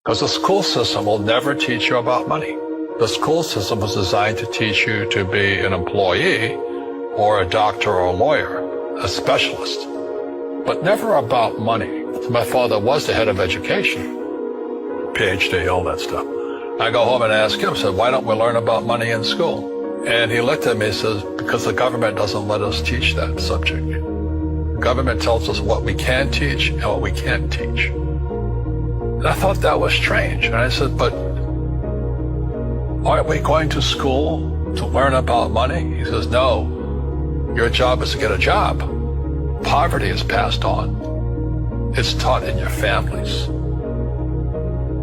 Because the school system will never teach you about money. The school system was designed to teach you to be an employee or a doctor or a lawyer, a specialist, but never about money. My father was the head of education, PhD, all that stuff. I go home and ask him, I said, why don't we learn about money in school? And he looked at me and says, because the government doesn't let us teach that subject. The government tells us what we can teach and what we can't teach. And I thought that was strange. And I said, but aren't we going to school to learn about money? He says, no, your job is to get a job. Poverty is passed on. It's taught in your families.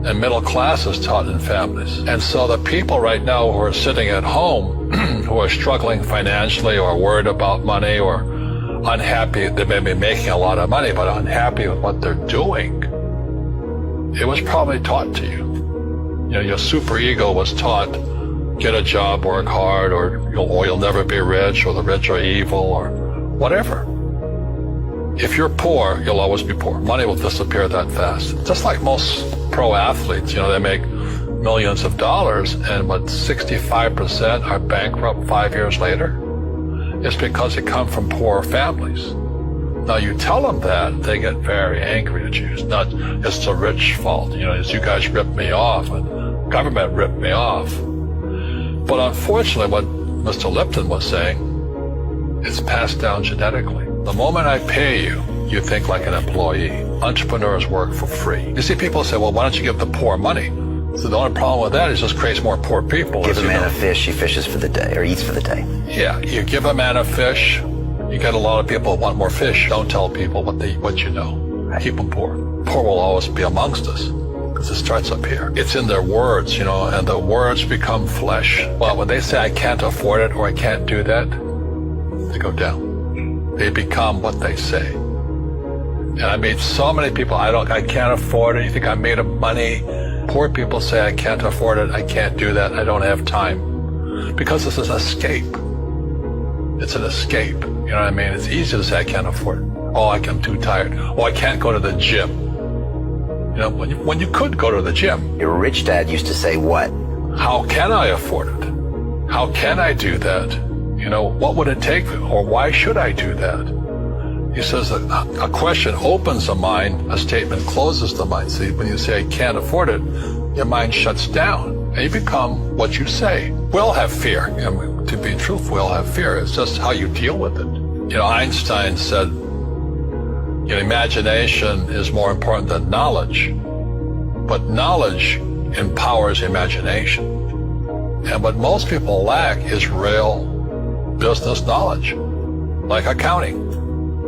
And middle class is taught in families. And so the people right now who are sitting at home, who are struggling financially or worried about money or unhappy, they may be making a lot of money, but unhappy with what they're doing, it was probably taught to you. You know, your superego was taught, get a job, work hard, or you'll never be rich, or the rich are evil, or whatever. If you're poor, you'll always be poor. Money will disappear that fast. Just like most pro athletes, you know, they make millions of dollars, and 65% are bankrupt 5 years later. It's because they come from poor families. Now, you tell them that, they get very angry at you. It's not, it's the rich fault. You know, it's you guys ripped me off, and government ripped me off. But unfortunately, what Mr. Lipton was saying, it's passed down genetically. The moment I pay you, you think like an employee. Entrepreneurs work for free. You see, people say, well, why don't you give the poor money? So the only problem with that is it just creates more poor people. Give a man a fish, he fishes for the day, or eats for the day. Yeah, you give a man a fish, you get a lot of people who want more fish. Don't tell people what you know. Right. Keep them poor. Poor will always be amongst us, because it starts up here. It's in their words, you know, and the words become flesh. Well, when they say I can't afford it or I can't do that, they go down. They become what they say. And I meet so many people, I can't afford it. You think I'm made of money? Poor people say I can't afford it, I can't do that, I don't have time. Because this is an escape. It's an escape. You know what I mean? It's easy to say I can't afford it. Oh, I'm too tired. Oh, I can't go to the gym. You know, when you could go to the gym. Your rich dad used to say what? How can I afford it? How can I do that? You know, what would it take, or why should I do that? He says that a question opens the mind, a statement closes the mind. See, when you say I can't afford it, your mind shuts down, and you become what you say. We all have fear. You know, to be truthful, we all have fear. It's just how you deal with it. You know, Einstein said, you know, imagination is more important than knowledge, but knowledge empowers imagination. And what most people lack is real business knowledge, like accounting,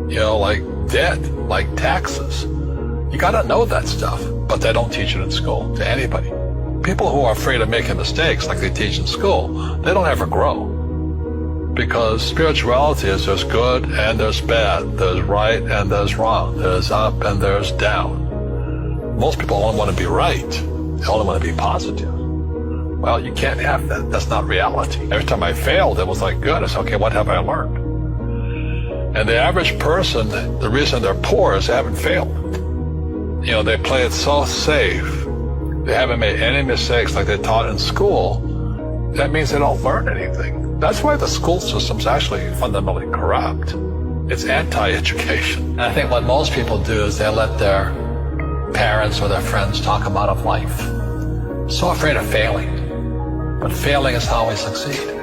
you know, like debt, like taxes. You got to know that stuff, but they don't teach it in school to anybody. People who are afraid of making mistakes like they teach in school, they don't ever grow. Because spirituality is there's good and there's bad, there's right and there's wrong, there's up and there's down. Most people only want to be right. They only want to be positive. Well, you can't have that. That's not reality. Every time I failed, it was like, good. I said, okay, what have I learned? And the average person, the reason they're poor is they haven't failed. You know, they play it so safe. They haven't made any mistakes like they taught in school. That means they don't learn anything. That's why the school system's actually fundamentally corrupt. It's anti-education. And I think what most people do is they let their parents or their friends talk them out of life. So afraid of failing. But failing is how we succeed.